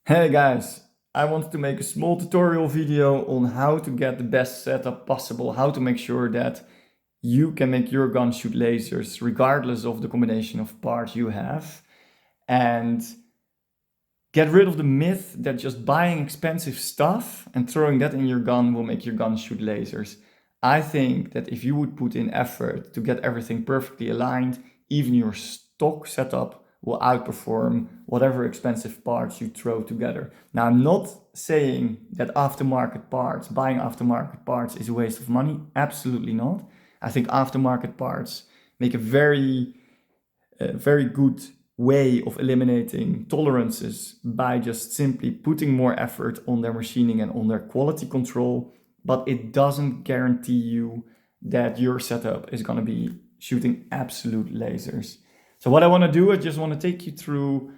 Hey guys, I wanted to make a small tutorial video on how to get the best setup possible, how to make sure that you can make your gun shoot lasers regardless of the combination of parts you have, and get rid of the myth that just buying expensive stuff and throwing that in your gun will make your gun shoot lasers. I think that if you would put in effort to get everything perfectly aligned, even your stock setup will outperform whatever expensive parts you throw together. Now, I'm not saying that aftermarket parts, buying aftermarket parts is a waste of money. Absolutely not. I think aftermarket parts make a very good way of eliminating tolerances by just simply putting more effort on their machining and on their quality control, but it doesn't guarantee you that your setup is going to be shooting absolute lasers. So what I want to do, I just want to take you through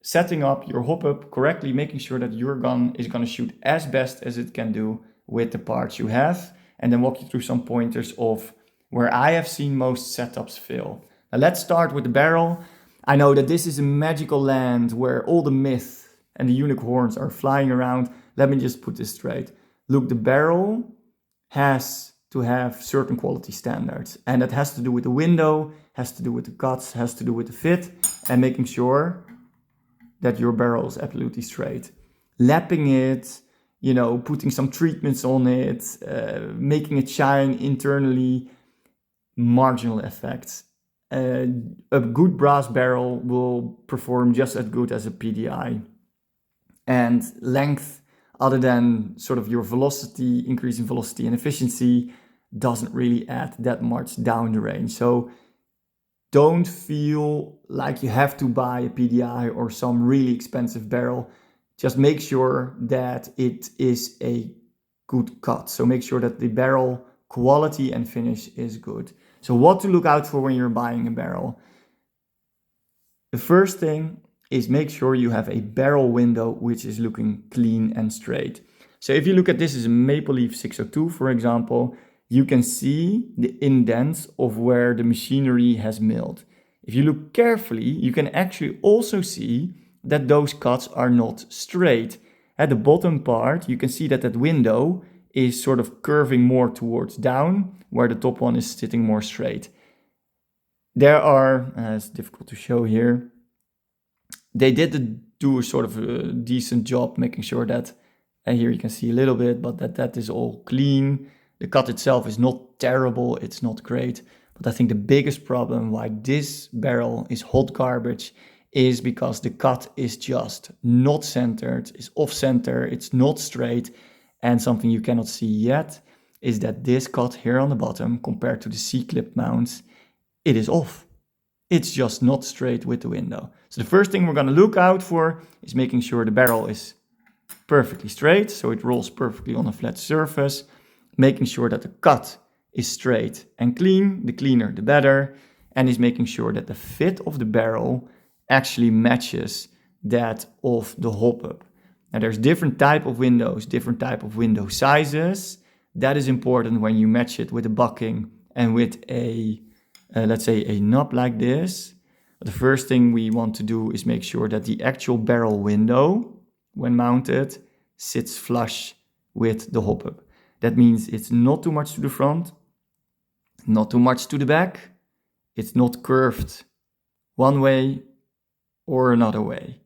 setting up your hop-up correctly, making sure that your gun is going to shoot as best as it can do with the parts you have, and then walk you through some pointers of where I have seen most setups fail. Now let's start with the barrel. I know that this is a magical land where all the myth and the unicorns are flying around. Let me just put this straight. Look, the barrel has to have certain quality standards, and that has to do with the window, has to do with the cuts, has to do with the fit, and making sure that your barrel is absolutely straight. Lapping it, putting some treatments on it, making it shine internally, marginal effects. A good brass barrel will perform just as good as a PDI. And length, other than sort of your velocity, increase in velocity and efficiency, doesn't really add that much down the range. So don't feel like you have to buy a PDI or some really expensive barrel. Just make sure that it is a good cut. So make sure that the barrel quality and finish is good. So what to look out for when you're buying a barrel? The first thing is make sure you have a barrel window which is looking clean and straight. So if you look at this as a Maple Leaf 602, for example, you can see the indents of where the machinery has milled. If you look carefully, you can actually also see that those cuts are not straight. At the bottom part, you can see that that window is sort of curving more towards down, where the top one is sitting more straight. There are, it's difficult to show here, they did do a sort of a decent job making sure that, and here you can see a little bit, but that is all clean. The cut itself is not terrible, it's not great, but I think the biggest problem why this barrel is hot garbage is because the cut is just not centered, it's off center, it's not straight, and something you cannot see yet is that this cut here on the bottom, compared to the C-clip mounts, it is off. It's just not straight with the window. So the first thing we're gonna look out for is making sure the barrel is perfectly straight, so it rolls perfectly on a flat surface, making sure that the cut is straight and clean, the cleaner the better, and is making sure that the fit of the barrel actually matches that of the hop-up. Now there's different type of windows, different type of window sizes. That is important when you match it with a bucking and with a, let's say a knob like this. The first thing we want to do is make sure that the actual barrel window, when mounted, sits flush with the hop-up. That means it's not too much to the front, not too much to the back. It's not curved one way or another way.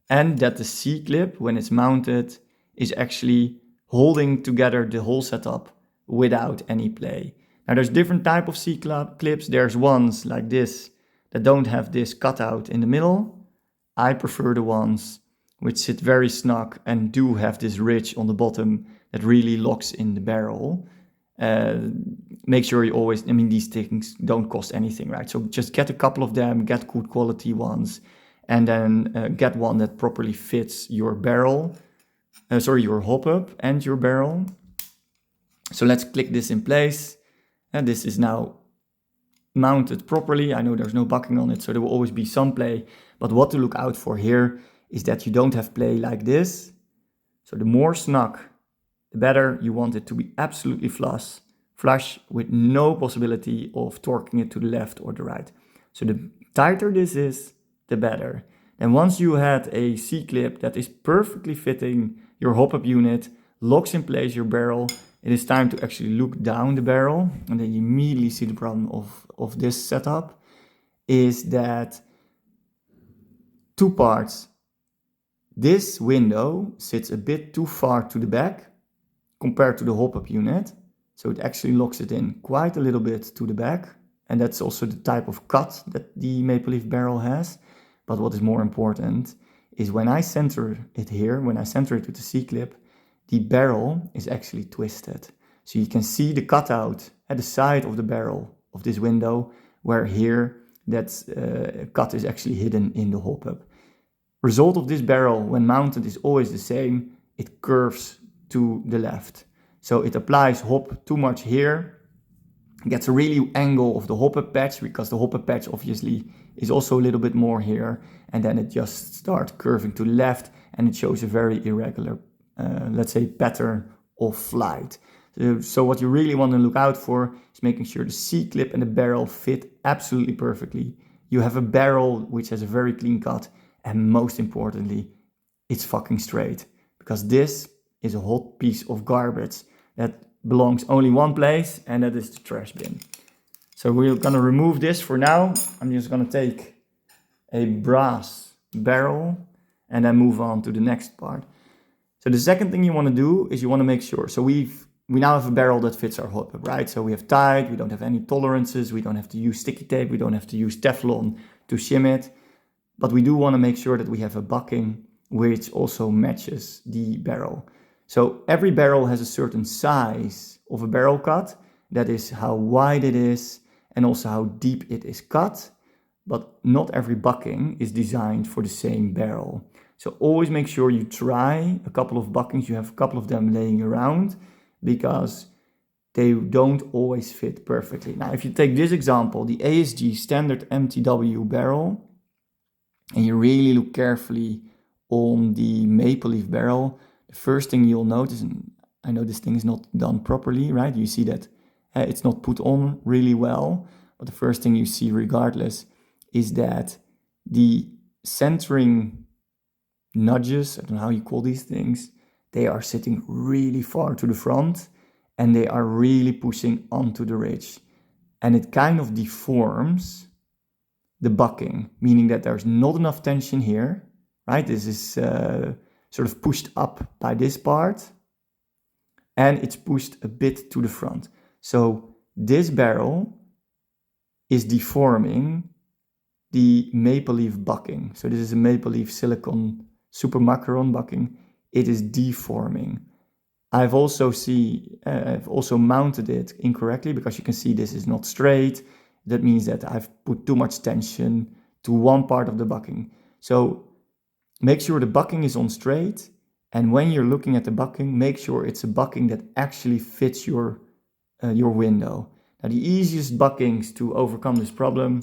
And that the C-clip, when it's mounted, is actually holding together the whole setup without any play. Now there's different type of C-clips. There's ones like this that don't have this cutout in the middle. I prefer the ones which sit very snug and do have this ridge on the bottom that really locks in the barrel. Make sure you always, these things don't cost anything, right? So just get a couple of them, get good quality ones, and then get one that properly fits your barrel, your hop-up and your barrel. So let's click this in place. And this is now mounted properly. I know there's no bucking on it, so there will always be some play. But what to look out for here is that you don't have play like this. So the more snug, the better. You want it to be absolutely flush with no possibility of torquing it to the left or the right. So the tighter this is, the better. And once you had a C-clip that is perfectly fitting your hop-up unit, locks in place your barrel, it is time to actually look down the barrel. And then you immediately see the problem of this setup is that two parts. This window sits a bit too far to the back compared to the hop-up unit. So it actually locks it in quite a little bit to the back. And that's also the type of cut that the maple leaf barrel has. But what is more important is when I center it here, when I center it with the C-clip, the barrel is actually twisted. So you can see the cutout at the side of the barrel of this window, where here that cut is actually hidden in the hop-up. Result of this barrel when mounted is always the same. It curves to the left. So it applies hop too much here, gets a really angle of the hop-up patch, because the hop-up patch obviously is also a little bit more here, and then it just starts curving to the left, and it shows a very irregular, let's say, pattern of flight. So what you really want to look out for is making sure the C-clip and the barrel fit absolutely perfectly. You have a barrel which has a very clean cut, and most importantly, it's fucking straight, because this is a hot piece of garbage that belongs only one place, and that is the trash bin. So we're gonna remove this for now. I'm just gonna take a brass barrel and then move on to the next part. So the second thing you wanna do is you wanna make sure, so we now have a barrel that fits our hop-up, right? So we have tight, we don't have any tolerances, we don't have to use sticky tape, we don't have to use Teflon to shim it, but we do wanna make sure that we have a bucking which also matches the barrel. So every barrel has a certain size of a barrel cut. That is how wide it is and also how deep it is cut. But not every bucking is designed for the same barrel. So always make sure you try a couple of buckings. You have a couple of them laying around, because they don't always fit perfectly. Now, if you take this example, the ASG standard MTW barrel, and you really look carefully on the maple leaf barrel, the first thing you'll notice, and I know this thing is not done properly, right? You see that it's not put on really well, but the first thing you see regardless is that the centering nudges, I don't know how you call these things, they are sitting really far to the front, and they are really pushing onto the ridge. And it kind of deforms the bucking, meaning that there's not enough tension here, right? This is sort of pushed up by this part, and it's pushed a bit to the front. So this barrel is deforming the maple leaf bucking. So this is a maple leaf silicone super macaron bucking. It is deforming. I've also mounted it incorrectly, because you can see this is not straight. That means that I've put too much tension to one part of the bucking. So make sure the bucking is on straight, and when you're looking at the bucking, make sure it's a bucking that actually fits your window. Now, the easiest buckings to overcome this problem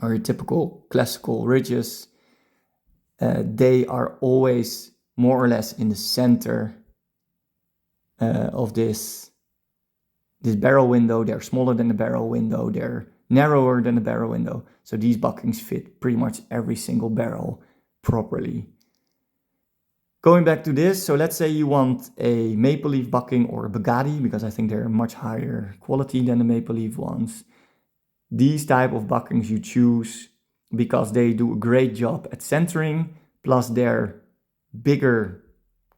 are your typical classical ridges. They are always more or less in the center of this barrel window. They're smaller than the barrel window. They're narrower than the barrel window. So these buckings fit pretty much every single barrel properly. Going back to this, so let's say you want a maple leaf bucking or a Bugatti, because I think they're much higher quality than the maple leaf ones. These type of buckings you choose because they do a great job at centering, plus their bigger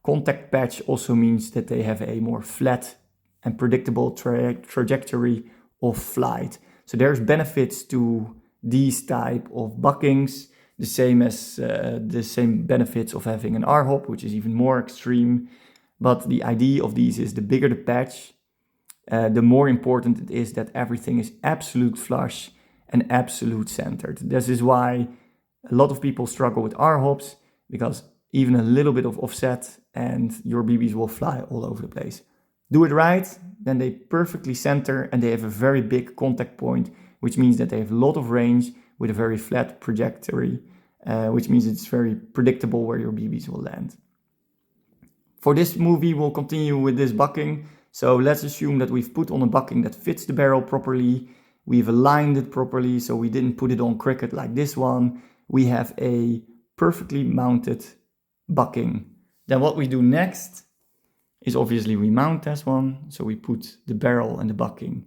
contact patch also means that they have a more flat and predictable trajectory of flight. So there's benefits to these type of buckings, the same benefits of having an R-hop, which is even more extreme. But the idea of these is the bigger the patch, the more important it is that everything is absolute flush and absolute centered. This is why a lot of people struggle with R-hops, because even a little bit of offset and your BBs will fly all over the place. Do it right, then they perfectly center, and they have a very big contact point, which means that they have a lot of range with a very flat trajectory, which means it's very predictable where your BBs will land. For this movie, we'll continue with this bucking. So let's assume that we've put on a bucking that fits the barrel properly. We've aligned it properly, so we didn't put it on cricket like this one. we have a perfectly mounted bucking. Then what we do next is obviously we mount this one. So we put the barrel and the bucking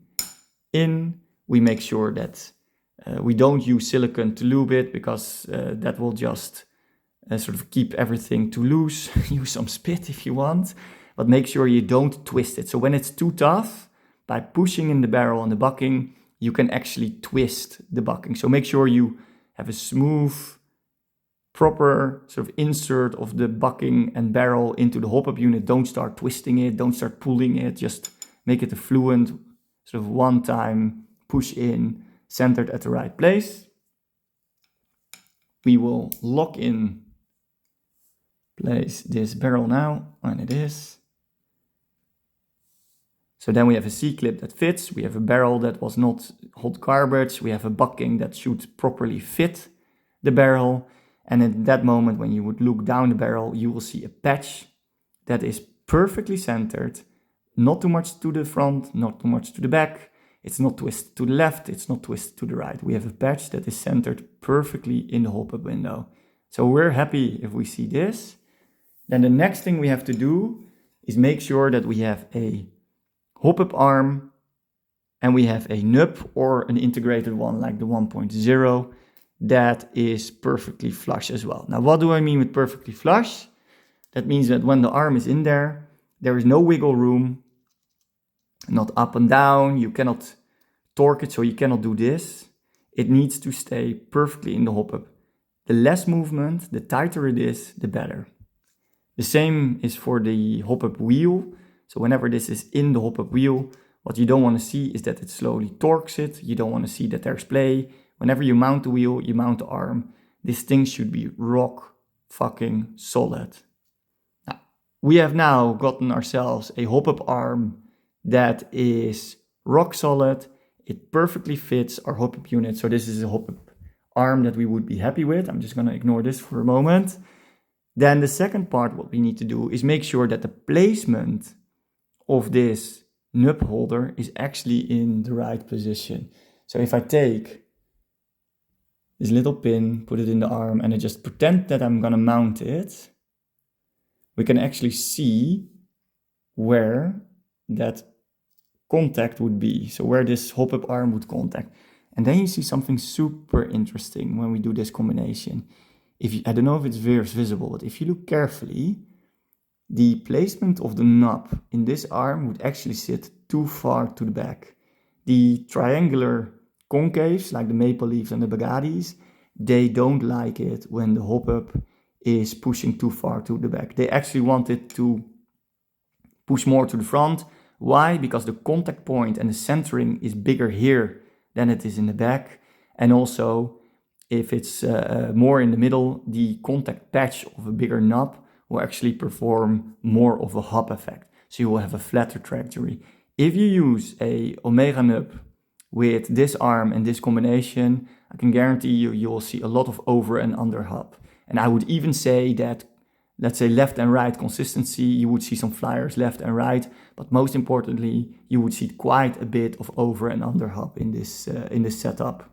in. We make sure that we don't use silicone to lube it, because that will just sort of keep everything too loose. Use some spit if you want, but make sure you don't twist it. So when it's too tough, by pushing in the barrel and the bucking, you can actually twist the bucking. So make sure you have a smooth, proper sort of insert of the bucking and barrel into the hop-up unit. Don't start twisting it, don't start pulling it, just make it a fluent sort of one-time push in, centered at the right place. We will lock in place this barrel now, and it is. So then we have a C-clip that fits, we have a barrel that was not hot garbage, we have a bucking that should properly fit the barrel, and at that moment when you would look down the barrel, you will see a patch that is perfectly centered, not too much to the front, not too much to the back, it's not twisted to the left, it's not twisted to the right. We have a patch that is centered perfectly in the hop-up window. So we're happy if we see this. Then the next thing we have to do is make sure that we have a hop-up arm and we have a nub or an integrated one like the 1.0 that is perfectly flush as well. Now, what do I mean with perfectly flush? That means that when the arm is in there, there is no wiggle room, not up and down, you cannot torque it, so you cannot do this. It needs to stay perfectly in the hop-up. The less movement, the tighter it is, the better. The same is for the hop-up wheel. So whenever this is in the hop-up wheel, what you don't want to see is that it slowly torques it. You don't want to see that there's play. Whenever you mount the wheel, you mount the arm. This thing should be rock fucking solid. Now, we have now gotten ourselves a hop-up arm that is rock solid. It perfectly fits our hop-up unit. So this is a hop-up arm that we would be happy with. I'm just going to ignore this for a moment. Then the second part, what we need to do is make sure that the placement of this nub holder is actually in the right position. So if I take this little pin, put it in the arm, and I just pretend that I'm gonna mount it, we can actually see where that contact would be. So where this hop-up arm would contact. And then you see something super interesting when we do this combination. I don't know if it's very visible, but if you look carefully, the placement of the knob in this arm would actually sit too far to the back. The triangular concaves, like the Maple Leafs and the Bugattis, they don't like it when the hop-up is pushing too far to the back. They actually want it to push more to the front. Why? Because the contact point and the centering is bigger here than it is in the back. And also, if it's more in the middle, the contact patch of a bigger knob will actually perform more of a hop effect. So you will have a flatter trajectory. If you use a Omega nub with this arm and this combination, I can guarantee you will see a lot of over and under hop. And I would even say that, let's say left and right consistency, you would see some flyers left and right, but most importantly, you would see quite a bit of over and under hop in this setup.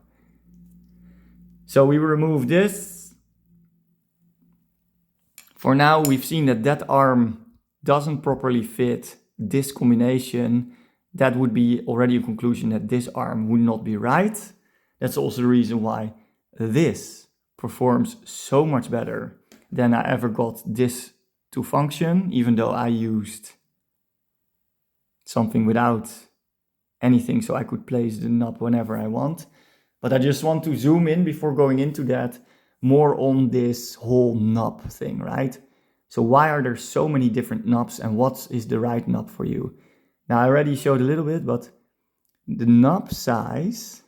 So we remove this. For now, we've seen that that arm doesn't properly fit this combination. That would be already a conclusion that this arm would not be right. That's also the reason why this performs so much better than I ever got this to function, even though I used something without anything so I could place the knob whenever I want. But I just want to zoom in before going into that more on this whole knob thing, right? So why are there so many different knobs and what is the right knob for you? Now I already showed a little bit, but the knob size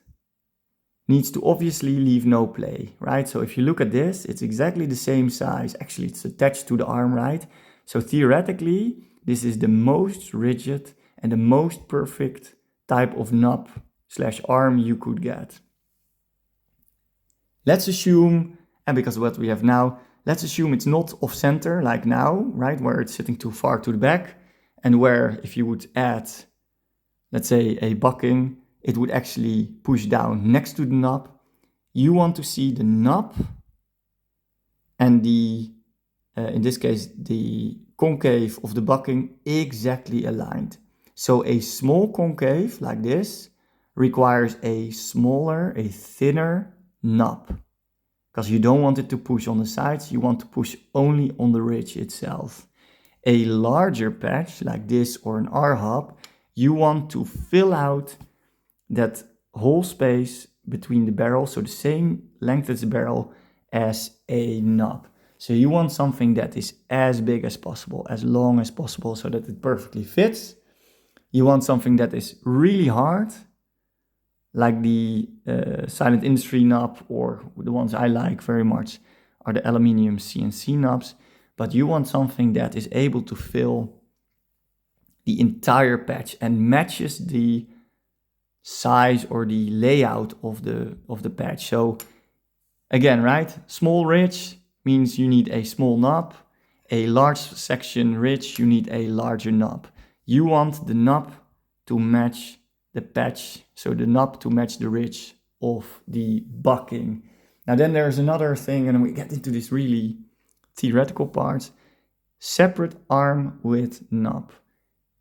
needs to obviously leave no play, right? So if you look at this, it's exactly the same size. Actually, it's attached to the arm, right? So theoretically, this is the most rigid and the most perfect type of knob / arm you could get. Let's assume, and because of what we have now, let's assume it's not off center like now, right? Where it's sitting too far to the back and where if you would add, let's say a bucking, it would actually push down next to the knob. You want to see the knob and in this case, the concave of the bucking exactly aligned. So a small concave like this requires a smaller, a thinner knob, because you don't want it to push on the sides, you want to push only on the ridge itself. A larger patch like this or an R-hub, you want to fill out that whole space between the barrels, so the same length as the barrel, as a knob. So you want something that is as big as possible, as long as possible, so that it perfectly fits. You want something that is really hard, like the Silent Industry knob, or the ones I like very much are the aluminium CNC knobs. But you want something that is able to fill the entire patch and matches the size or the layout of the patch. So again, right, small ridge means you need a small knob. A large section ridge, you need a larger knob. You want the knob to match the patch, so the knob to match the ridge of the bucking. Now then there's another thing, and we get into this really theoretical part. Separate arm with knob.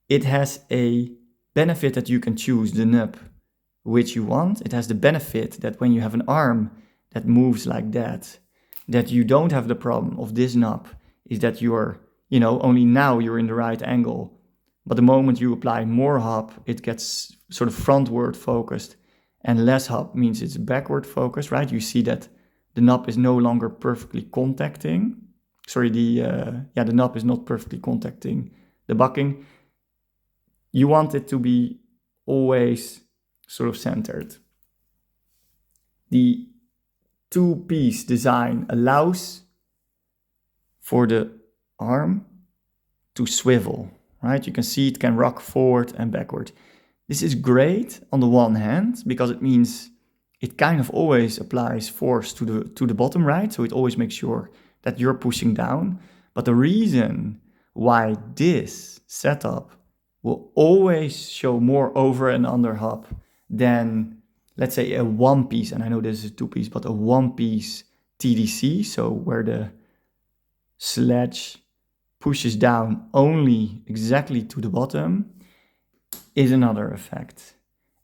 It has a benefit that you can choose the knob which you want. It has the benefit that when you have an arm that moves like that you don't have the problem of this knob, is that you're, only now you're in the right angle. But the moment you apply more hub, it gets sort of frontward focused, and less hub means it's backward focused, right? You see that the knob is no longer perfectly contacting. The knob is not perfectly contacting the bucking. You want it to be always sort of centered. The two-piece design allows for the arm to swivel, right? You can see it can rock forward and backward. This is great on the one hand, because it means it kind of always applies force to the bottom, right? So it always makes sure that you're pushing down. But the reason why this setup will always show more over and under hub than, let's say, a one-piece, and I know this is a two-piece, but a one-piece TDC, so where the sledge pushes down only exactly to the bottom, is another effect.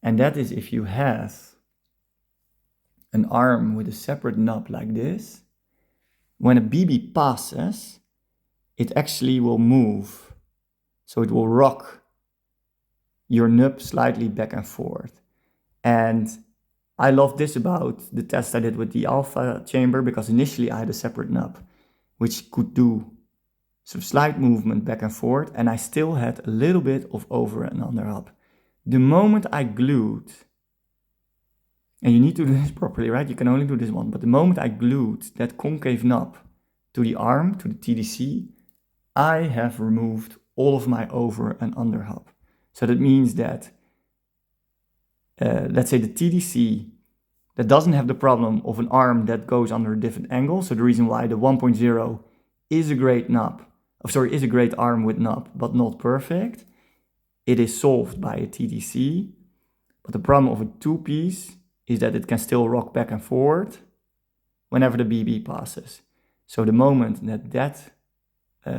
And that is if you have an arm with a separate knob like this, when a BB passes, it actually will move. So it will rock your nub slightly back and forth. And I love this about the test I did with the alpha chamber, because initially I had a separate knob, which could do some slight movement back and forth, and I still had a little bit of over and under hub. The moment I glued, and you need to do this properly, right? You can only do this one, but the moment I glued that concave knob to the arm, to the TDC, I have removed all of my over and under hub. So that means that, let's say the TDC that doesn't have the problem of an arm that goes under a different angle. So the reason why the 1.0 is a great is a great arm with knob, but not perfect. It is solved by a TDC. But the problem of a two-piece is that it can still rock back and forward whenever the BB passes. So the moment that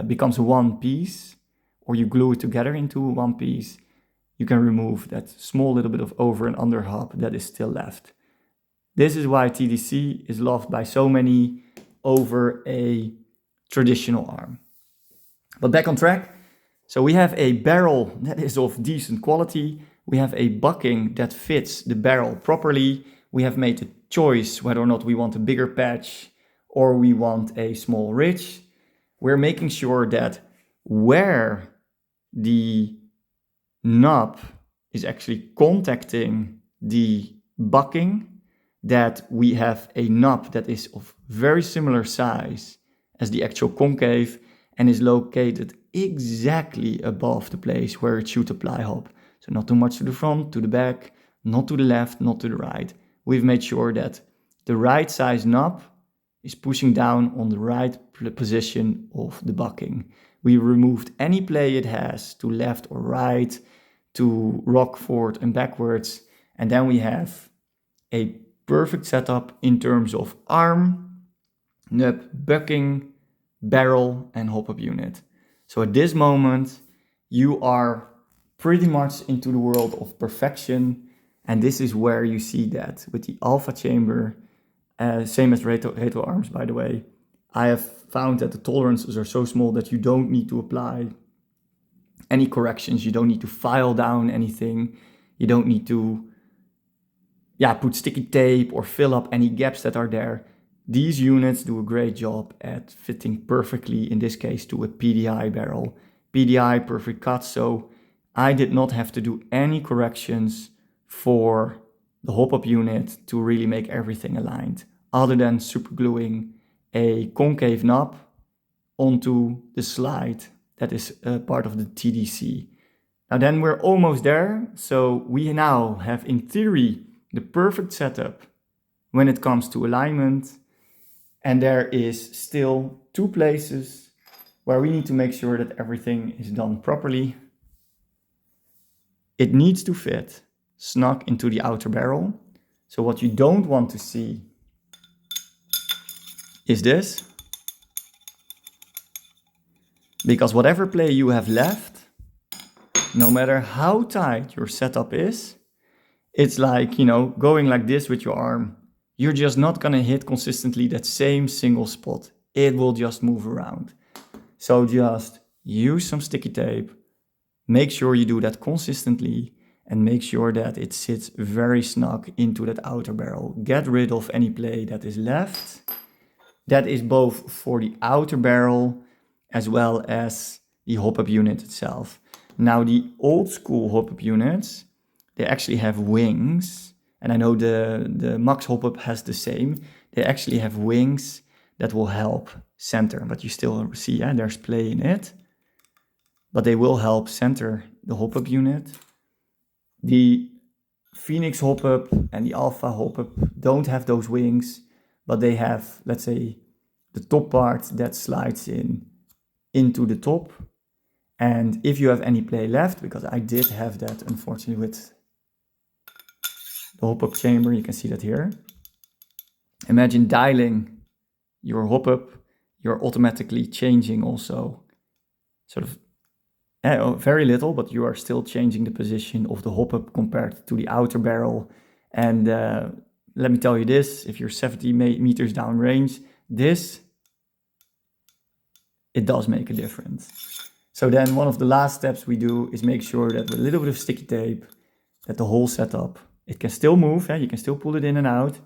becomes one piece, or you glue it together into one piece, you can remove that small little bit of over and under hub that is still left. This is why TDC is loved by so many over a traditional arm. But back on track. So we have a barrel that is of decent quality. We have a bucking that fits the barrel properly. We have made a choice whether or not we want a bigger patch or we want a small ridge. We're making sure that where the knob is actually contacting the bucking, that we have a knob that is of very similar size as the actual concave and is located exactly above the place where it should apply hub. So not too much to the front, to the back, not to the left, not to the right. We've made sure that the right size knob is pushing down on the right position of the bucking. We removed any play it has to left or right, to rock forward and backwards. And then we have a perfect setup in terms of arm, nub, bucking, barrel, and hop-up unit. So at this moment, you are pretty much into the world of perfection. And this is where you see that with the alpha chamber, same as retro arms, by the way, I have found that the tolerances are so small that you don't need to apply any corrections. You don't need to file down anything. You don't need to put sticky tape or fill up any gaps that are there. These units do a great job at fitting perfectly, in this case, to a PDI barrel. PDI, perfect cut, so I did not have to do any corrections for the hop-up unit to really make everything aligned, other than supergluing a concave knob onto the slide that is part of the TDC. Now then we're almost there, so we now have, in theory, the perfect setup when it comes to alignment, and there is still 2 places where we need to make sure that everything is done properly. It needs to fit snug into the outer barrel. So what you don't want to see is this, because whatever play you have left, no matter how tight your setup is, it's like, going like this with your arm. You're just not gonna hit consistently that same single spot. It will just move around. So just use some sticky tape, make sure you do that consistently, and make sure that it sits very snug into that outer barrel. Get rid of any play that is left. That is both for the outer barrel as well as the hop-up unit itself. Now the old school hop-up units, they actually have wings, and I know the Max hop-up has the same. They actually have wings that will help center, but you still see there's play in it, but they will help center the hop-up unit. The Phoenix hop-up and the Alpha hop-up don't have those wings, but they have, let's say, the top part that slides into the top. And if you have any play left, because I did have that unfortunately with the hop-up chamber, you can see that here. Imagine dialing your hop-up, you're automatically changing also sort of very little, but you are still changing the position of the hop-up compared to the outer barrel. And let me tell you this, if you're 70 meters down range, it does make a difference. So then one of the last steps we do is make sure that with a little bit of sticky tape, that the whole setup, it can still move, you can still pull it in and out,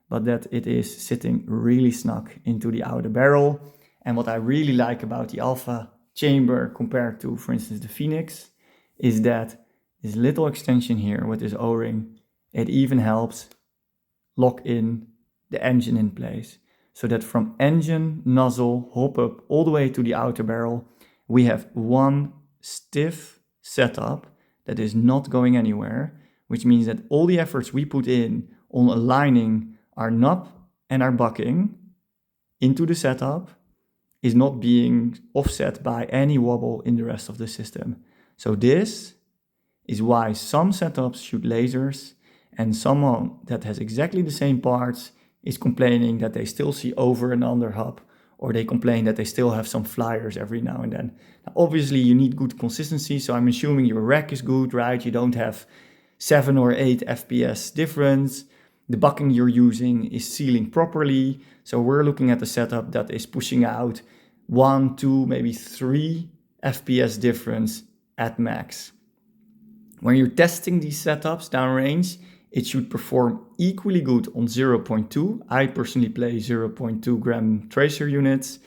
but that it is sitting really snug into the outer barrel. And what I really like about the Alpha chamber compared to, for instance, the Phoenix, is that this little extension here with this O-ring, it even helps lock in the engine in place. So that from engine, nozzle, hop-up, all the way to the outer barrel, we have one stiff setup that is not going anywhere, which means that all the efforts we put in on aligning our knob and our bucking into the setup is not being offset by any wobble in the rest of the system. So this is why some setups shoot lasers, and someone that has exactly the same parts is complaining that they still see over and under hub, or they complain that they still have some flyers every now and then. Now, obviously, you need good consistency, so I'm assuming your rack is good, right? You don't have 7 or 8 FPS difference. The bucking you're using is sealing properly. So we're looking at a setup that is pushing out 1, 2, maybe 3 FPS difference at max. When you're testing these setups downrange, it should perform equally good on 0.2. I personally play 0.2 gram tracer units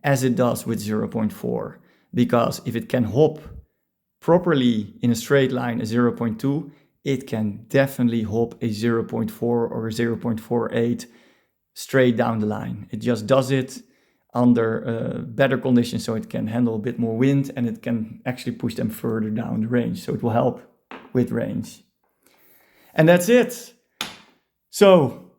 as it does with 0.4. Because if it can hop properly in a straight line at 0.2, it can definitely hop a 0.4 or a 0.48 straight down the line. It just does it under better conditions, so it can handle a bit more wind, and it can actually push them further down the range. So it will help with range. And that's it. So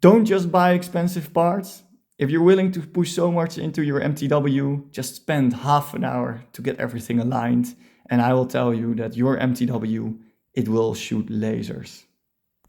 don't just buy expensive parts. If you're willing to push so much into your MTW, just spend half an hour to get everything aligned. And I will tell you that your MTW, it will shoot lasers.